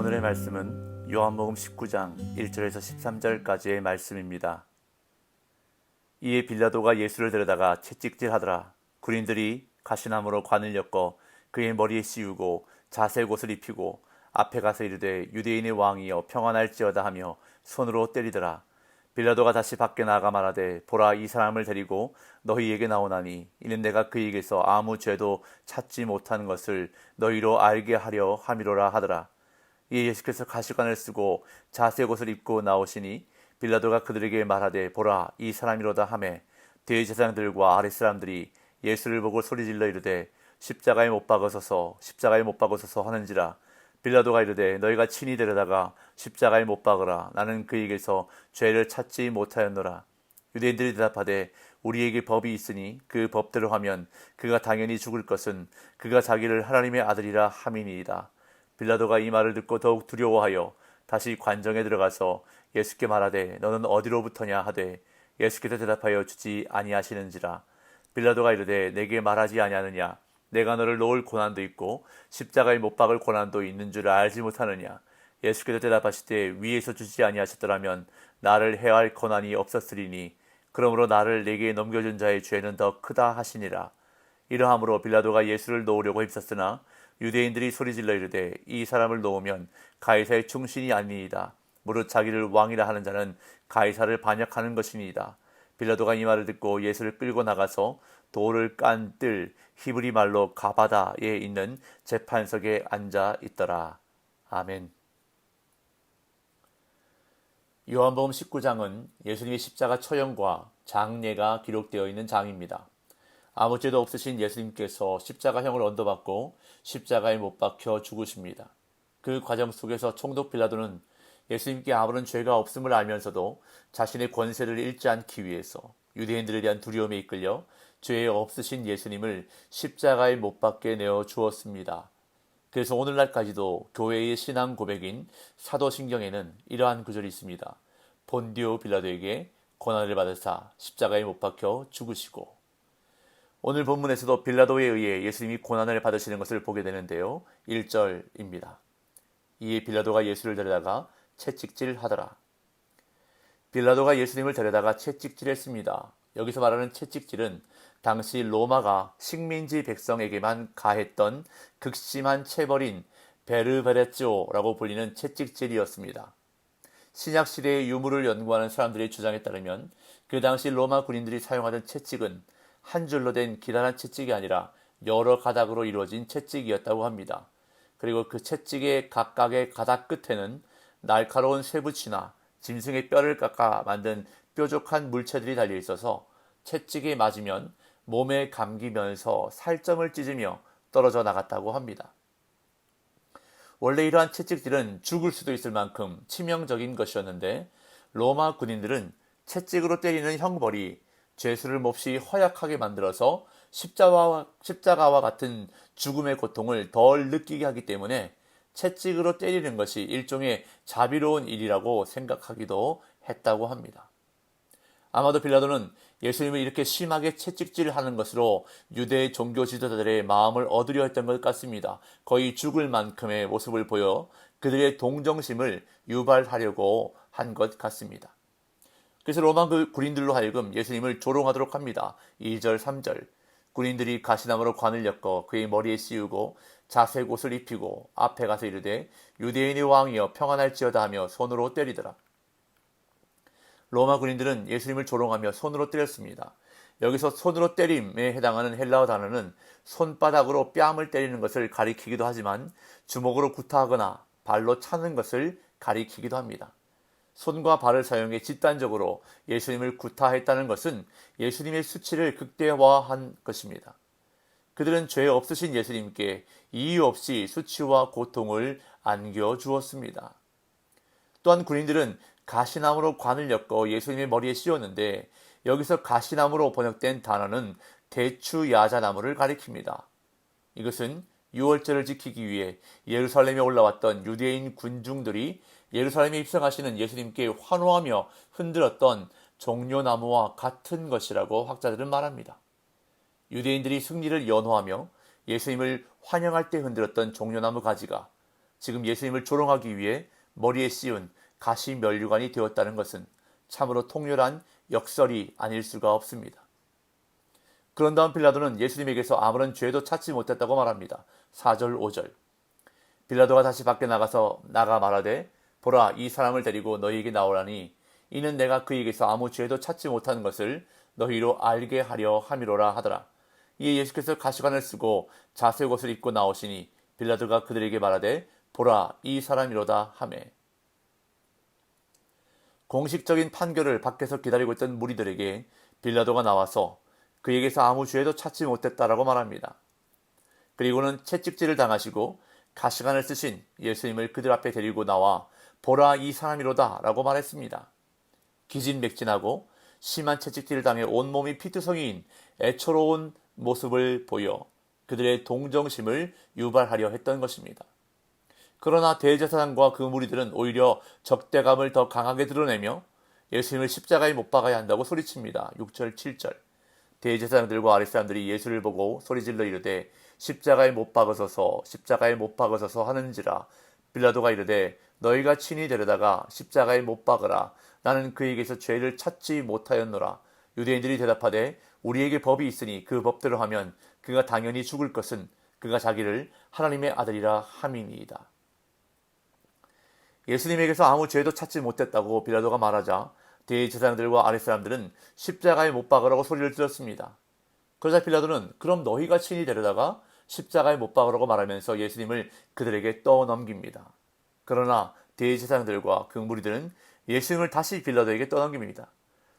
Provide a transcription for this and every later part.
오늘의 말씀은 요한복음 19장 1절에서 13절까지의 말씀입니다. 이에 빌라도가 예수를 데려다가 채찍질하더라. 군인들이 가시나무로 관을 엮어 그의 머리에 씌우고 자색 옷을 입히고 앞에 가서 이르되 유대인의 왕이여 평안할지어다 하며 손으로 때리더라. 빌라도가 다시 밖에 나가 말하되 보라, 이 사람을 데리고 너희에게 나오나니 이는 내가 그에게서 아무 죄도 찾지 못한 것을 너희로 알게 하려 함이로라 하더라. 이에 예수께서 가시관을 쓰고 자색 옷을 입고 나오시니 빌라도가 그들에게 말하되 보라, 이 사람이로다 하매 대제사장들과 아랫 사람들이 예수를 보고 소리질러 이르되 십자가에 못 박으소서, 십자가에 못 박으소서 하는지라. 빌라도가 이르되 너희가 친히 데려다가 십자가에 못 박으라. 나는 그에게서 죄를 찾지 못하였노라. 유대인들이 대답하되 우리에게 법이 있으니 그 법대로 하면 그가 당연히 죽을 것은 그가 자기를 하나님의 아들이라 함이니이다. 빌라도가 이 말을 듣고 더욱 두려워하여 다시 관정에 들어가서 예수께 말하되 너는 어디로부터냐 하되 예수께서 대답하여 주지 아니하시는지라. 빌라도가 이르되 내게 말하지 아니하느냐? 내가 너를 놓을 고난도 있고 십자가에 못 박을 고난도 있는 줄 알지 못하느냐? 예수께서 대답하시되 위에서 주지 아니하셨더라면 나를 해할 고난이 없었으리니 그러므로 나를 내게 넘겨준 자의 죄는 더 크다 하시니라. 이러함으로 빌라도가 예수를 놓으려고 힘썼으나 유대인들이 소리질러 이르되 이 사람을 놓으면 가이사의 충신이 아니이다. 무릇 자기를 왕이라 하는 자는 가이사를 반역하는 것이니이다. 빌라도가 이 말을 듣고 예수를 끌고 나가서 돌을 깐 뜰 히브리 말로 가바다에 있는 재판석에 앉아 있더라. 아멘. 요한복음 19장은 예수님의 십자가 처형과 장례가 기록되어 있는 장입니다. 아무 죄도 없으신 예수님께서 십자가형을 언도받고 십자가에 못 박혀 죽으십니다. 그 과정 속에서 총독 빌라도는 예수님께 아무런 죄가 없음을 알면서도 자신의 권세를 잃지 않기 위해서 유대인들에 대한 두려움에 이끌려 죄 없으신 예수님을 십자가에 못 박게 내어 주었습니다. 그래서 오늘날까지도 교회의 신앙 고백인 사도신경에는 이러한 구절이 있습니다. 본디오 빌라도에게 고난을 받으사 십자가에 못 박혀 죽으시고. 오늘 본문에서도 빌라도에 의해 예수님이 고난을 받으시는 것을 보게 되는데요. 1절입니다. 이에 빌라도가 예수를 데려다가 채찍질하더라. 빌라도가 예수님을 데려다가 채찍질했습니다. 여기서 말하는 채찍질은 당시 로마가 식민지 백성에게만 가했던 극심한 체벌인 베르베레쪼라고 불리는 채찍질이었습니다. 신약시대의 유물을 연구하는 사람들의 주장에 따르면 그 당시 로마 군인들이 사용하던 채찍은 한 줄로 된 기다란 채찍이 아니라 여러 가닥으로 이루어진 채찍이었다고 합니다. 그리고 그 채찍의 각각의 가닥 끝에는 날카로운 쇠붙이나 짐승의 뼈를 깎아 만든 뾰족한 물체들이 달려 있어서 채찍에 맞으면 몸에 감기면서 살점을 찢으며 떨어져 나갔다고 합니다. 원래 이러한 채찍질은 죽을 수도 있을 만큼 치명적인 것이었는데 로마 군인들은 채찍으로 때리는 형벌이 죄수를 몹시 허약하게 만들어서 십자가와 같은 죽음의 고통을 덜 느끼게 하기 때문에 채찍으로 때리는 것이 일종의 자비로운 일이라고 생각하기도 했다고 합니다. 아마도 빌라도는 예수님을 이렇게 심하게 채찍질하는 것으로 유대 종교 지도자들의 마음을 얻으려 했던 것 같습니다. 거의 죽을 만큼의 모습을 보여 그들의 동정심을 유발하려고 한 것 같습니다. 그래서 로마 군인들로 하여금 예수님을 조롱하도록 합니다. 2절, 3절. 군인들이 가시나무로 관을 엮어 그의 머리에 씌우고 자색 옷을 입히고 앞에 가서 이르되 유대인의 왕이여 평안할지어다 하며 손으로 때리더라. 로마 군인들은 예수님을 조롱하며 손으로 때렸습니다. 여기서 손으로 때림에 해당하는 헬라어 단어는 손바닥으로 뺨을 때리는 것을 가리키기도 하지만 주먹으로 구타하거나 발로 차는 것을 가리키기도 합니다. 손과 발을 사용해 집단적으로 예수님을 구타했다는 것은 예수님의 수치를 극대화한 것입니다. 그들은 죄 없으신 예수님께 이유 없이 수치와 고통을 안겨주었습니다. 또한 군인들은 가시나무로 관을 엮어 예수님의 머리에 씌웠는데 여기서 가시나무로 번역된 단어는 대추야자나무를 가리킵니다. 이것은 유월절을 지키기 위해 예루살렘에 올라왔던 유대인 군중들이 예루살렘에 입성하시는 예수님께 환호하며 흔들었던 종려나무와 같은 것이라고 학자들은 말합니다. 유대인들이 승리를 연호하며 예수님을 환영할 때 흔들었던 종려나무 가지가 지금 예수님을 조롱하기 위해 머리에 씌운 가시 면류관이 되었다는 것은 참으로 통렬한 역설이 아닐 수가 없습니다. 그런 다음 빌라도는 예수님에게서 아무런 죄도 찾지 못했다고 말합니다. 4절 5절. 빌라도가 다시 밖에 나가 말하되 보라 이 사람을 데리고 너희에게 나오라니 이는 내가 그에게서 아무 죄도 찾지 못하는 것을 너희로 알게 하려 함이로라 하더라. 이에 예수께서 가시관을 쓰고 자색 옷을 입고 나오시니 빌라도가 그들에게 말하되 보라 이 사람이로다 하매. 공식적인 판결을 밖에서 기다리고 있던 무리들에게 빌라도가 나와서 그에게서 아무 죄도 찾지 못했다라고 말합니다. 그리고는 채찍질을 당하시고 가시관을 쓰신 예수님을 그들 앞에 데리고 나와 보라 이 사람이로다 라고 말했습니다. 기진맥진하고 심한 채찍질을 당해 온몸이 피투성이인 애처로운 모습을 보여 그들의 동정심을 유발하려 했던 것입니다. 그러나 대제사장과 그 무리들은 오히려 적대감을 더 강하게 드러내며 예수님을 십자가에 못 박아야 한다고 소리칩니다. 6절 7절. 대제사장들과 아랫 사람들이 예수를 보고 소리질러 이르되 십자가에 못 박으소서 십자가에 못 박으소서 하는지라. 빌라도가 이르되 너희가 친히 데려다가 십자가에 못 박으라. 나는 그에게서 죄를 찾지 못하였노라. 유대인들이 대답하되 우리에게 법이 있으니 그 법대로 하면 그가 당연히 죽을 것은 그가 자기를 하나님의 아들이라 함이니이다. 예수님에게서 아무 죄도 찾지 못했다고 빌라도가 말하자 대제사장들과 아랫사람들은 십자가에 못 박으라고 소리를 질렀습니다. 그러자 빌라도는 그럼 너희가 친히 데려다가 십자가에 못 박으라고 말하면서 예수님을 그들에게 떠넘깁니다. 그러나 대제사장들과 그 무리들은 예수님을 다시 빌라도에게 떠넘깁니다.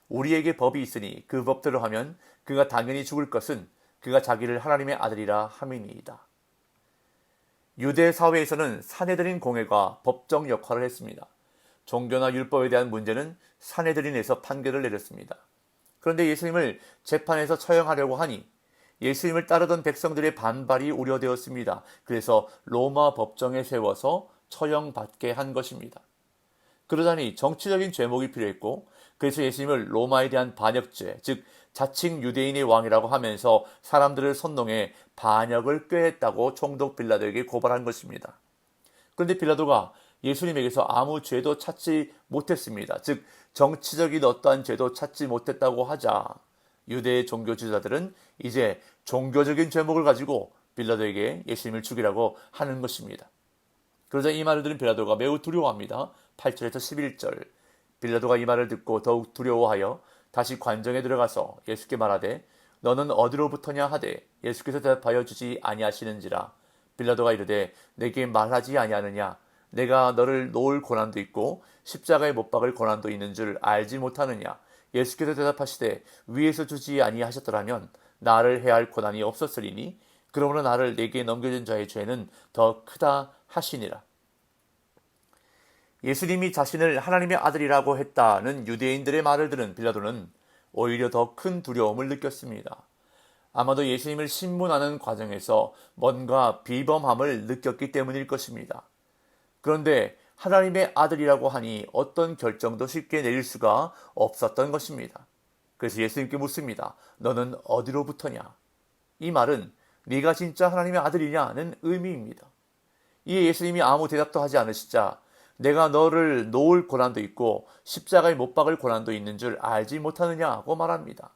우리에게 법이 있으니 그 법대로 하면 그가 당연히 죽을 것은 그가 자기를 하나님의 아들이라 함이니이다. 유대 사회에서는 사내들인 공회가 법정 역할을 했습니다. 종교나 율법에 대한 문제는 사내들인에서 판결을 내렸습니다. 그런데 예수님을 재판에서 처형하려고 하니 예수님을 따르던 백성들의 반발이 우려되었습니다. 그래서 로마 법정에 세워서 처형받게 한 것입니다. 그러자니 정치적인 죄목이 필요했고 그래서 예수님을 로마에 대한 반역죄, 즉 자칭 유대인의 왕이라고 하면서 사람들을 선동해 반역을 꾀했다고 총독 빌라도에게 고발한 것입니다. 그런데 빌라도가 예수님에게서 아무 죄도 찾지 못했습니다. 즉 정치적인 어떠한 죄도 찾지 못했다고 하자 유대의 종교 지도자들은 이제 종교적인 죄목을 가지고 빌라도에게 예수님을 죽이라고 하는 것입니다. 그러자 이 말을 들은 빌라도가 매우 두려워합니다. 8절에서 11절. 빌라도가 이 말을 듣고 더욱 두려워하여 다시 관정에 들어가서 예수께 말하되 너는 어디로부터냐 하되 예수께서 대답하여 주지 아니하시는지라. 빌라도가 이르되 내게 말하지 아니하느냐 내가 너를 놓을 고난도 있고 십자가에 못 박을 고난도 있는 줄 알지 못하느냐. 예수께서 대답하시되 위에서 주지 아니하셨더라면 나를 해할 고난이 없었으리니 그러므로 나를 내게 넘겨준 자의 죄는 더 크다 하시니라. 예수님이 자신을 하나님의 아들이라고 했다는 유대인들의 말을 들은 빌라도는 오히려 더 큰 두려움을 느꼈습니다. 아마도 예수님을 신문하는 과정에서 뭔가 비범함을 느꼈기 때문일 것입니다. 그런데 하나님의 아들이라고 하니 어떤 결정도 쉽게 내릴 수가 없었던 것입니다. 그래서 예수님께 묻습니다. 너는 어디로부터냐? 이 말은 네가 진짜 하나님의 아들이냐는 의미입니다. 이에 예수님이 아무 대답도 하지 않으시자 내가 너를 놓을 고난도 있고 십자가에 못 박을 고난도 있는 줄 알지 못하느냐고 말합니다.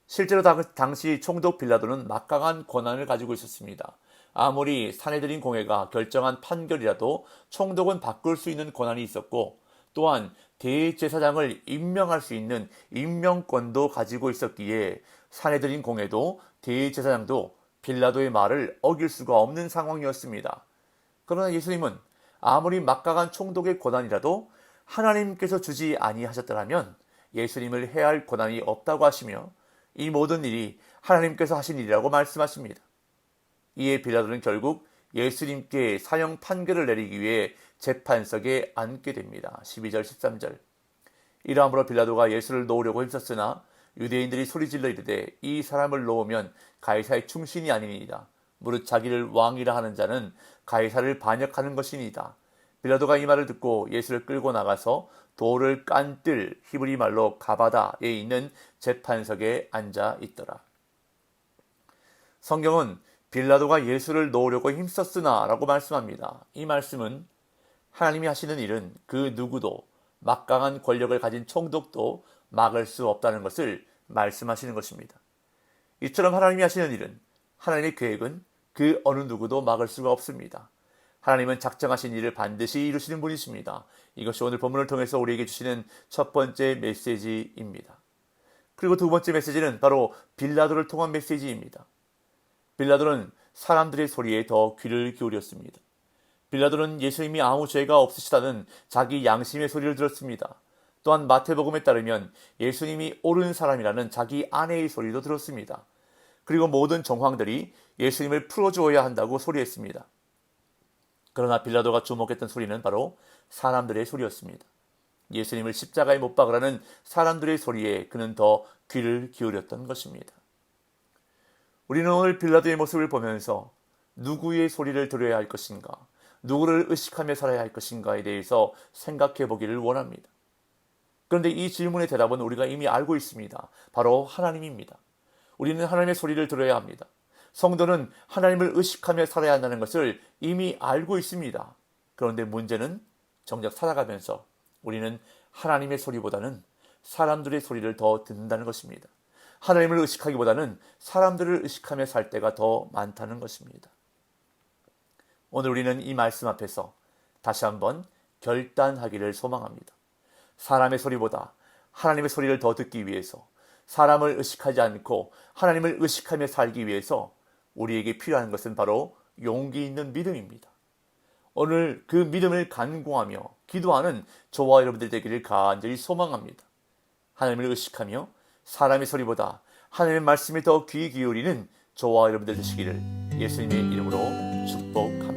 실제로 당시 총독 빌라도는 막강한 권한을 가지고 있었습니다. 아무리 사내들인 공회가 결정한 판결이라도 총독은 바꿀 수 있는 권한이 있었고 또한 대제사장을 임명할 수 있는 임명권도 가지고 있었기에 사내들인 공회도 대제사장도 빌라도의 말을 어길 수가 없는 상황이었습니다. 그러나 예수님은 아무리 막강한 총독의 권한이라도 하나님께서 주지 아니하셨더라면 예수님을 해할 권한이 없다고 하시며 이 모든 일이 하나님께서 하신 일이라고 말씀하십니다. 이에 빌라도는 결국 예수님께 사형 판결을 내리기 위해 재판석에 앉게 됩니다. 12절 13절. 이러함으로 빌라도가 예수를 놓으려고 힘썼으나 유대인들이 소리질러 이르되 이 사람을 놓으면 가이사의 충신이 아니니이다. 무릇 자기를 왕이라 하는 자는 가이사를 반역하는 것이니이다. 빌라도가 이 말을 듣고 예수를 끌고 나가서 돌을 깐 뜰 히브리 말로 가바다에 있는 재판석에 앉아 있더라. 성경은 빌라도가 예수를 놓으려고 힘썼으나 라고 말씀합니다. 이 말씀은 하나님이 하시는 일은 그 누구도 막강한 권력을 가진 총독도 막을 수 없다는 것을 말씀하시는 것입니다. 이처럼 하나님이 하시는 일은, 하나님의 계획은 그 어느 누구도 막을 수가 없습니다. 하나님은 작정하신 일을 반드시 이루시는 분이십니다. 이것이 오늘 본문을 통해서 우리에게 주시는 첫 번째 메시지입니다. 그리고 두 번째 메시지는 바로 빌라도를 통한 메시지입니다. 빌라도는 사람들의 소리에 더 귀를 기울였습니다. 빌라도는 예수님이 아무 죄가 없으시다는 자기 양심의 소리를 들었습니다. 또한 마태복음에 따르면 예수님이 옳은 사람이라는 자기 아내의 소리도 들었습니다. 그리고 모든 정황들이 예수님을 풀어주어야 한다고 소리했습니다. 그러나 빌라도가 주목했던 소리는 바로 사람들의 소리였습니다. 예수님을 십자가에 못 박으라는 사람들의 소리에 그는 더 귀를 기울였던 것입니다. 우리는 오늘 빌라도의 모습을 보면서 누구의 소리를 들어야 할 것인가, 누구를 의식하며 살아야 할 것인가에 대해서 생각해 보기를 원합니다. 그런데 이 질문의 대답은 우리가 이미 알고 있습니다. 바로 하나님입니다. 우리는 하나님의 소리를 들어야 합니다. 성도는 하나님을 의식하며 살아야 한다는 것을 이미 알고 있습니다. 그런데 문제는 정작 살아가면서 우리는 하나님의 소리보다는 사람들의 소리를 더 듣는다는 것입니다. 하나님을 의식하기보다는 사람들을 의식하며 살 때가 더 많다는 것입니다. 오늘 우리는 이 말씀 앞에서 다시 한번 결단하기를 소망합니다. 사람의 소리보다 하나님의 소리를 더 듣기 위해서, 사람을 의식하지 않고 하나님을 의식하며 살기 위해서 우리에게 필요한 것은 바로 용기 있는 믿음입니다. 오늘 그 믿음을 간구하며 기도하는 저와 여러분들 되기를 간절히 소망합니다. 하나님을 의식하며 사람의 소리보다 하나님의 말씀에 더 귀 기울이는 저와 여러분들 되시기를 예수님의 이름으로 축복합니다.